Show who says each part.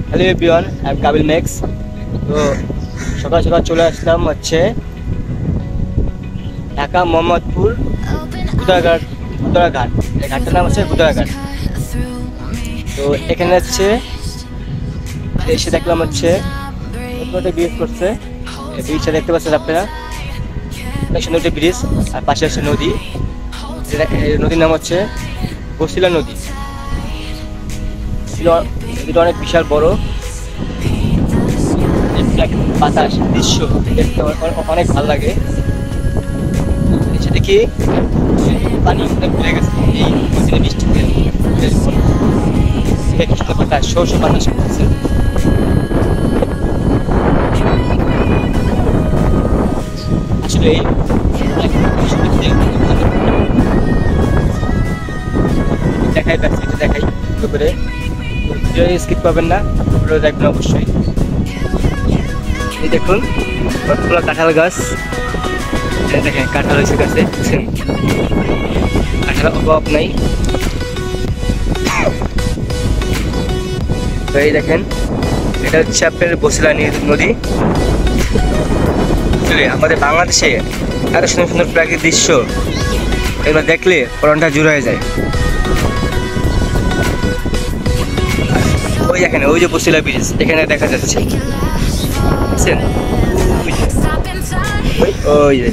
Speaker 1: Hello everyone, I am Kabil max. তো সকাল সকাল চলে আসলাম হচ্ছে ঢাকা মোহাম্মদপুর গুদারাঘাট। এই ঘাটটার নাম হচ্ছে গুদারাঘাট। তো এখানে হচ্ছে এসে দেখলাম হচ্ছে ব্রিজ করছে। ব্রিজটা দেখতে পাচ্ছেন আপনারা, সুন্দর একটা ব্রিজ, আর পাশে হচ্ছে নদী। নদীর নাম হচ্ছে বসিলা নদী। নদীটা অনেক বিশাল বড়। বাতাস দৃশ্য দেখতে অনেক ভালো লাগে। এসে দেখি পানি ভুলে গেছে এই বৃষ্টিতে। বাতাস শো বাতাস করছে। আসলে দেখাই পাচ্ছি, এটা দেখাই করে স্কিপ পাবেন না, পুরো দেখবেন অবশ্যই। এই দেখুন কতগুলো কাঁঠাল গাছ, দেখেন কাঁঠাল হয়েছে গাছে, কাঁঠাল অভাব নাই। তো এই দেখেন এটা হচ্ছে আপনার বসিলা নদী। আমাদের বাংলাদেশে এত সুন্দর সুন্দর প্রাকৃতিক দৃশ্য এবার দেখলে প্রাণটা জুড়ে হয়ে যায়। ওই দেখেন ওই যে বসিলা ব্রিজ এখানে দেখা যাচ্ছে, বুঝছেন? ওই যে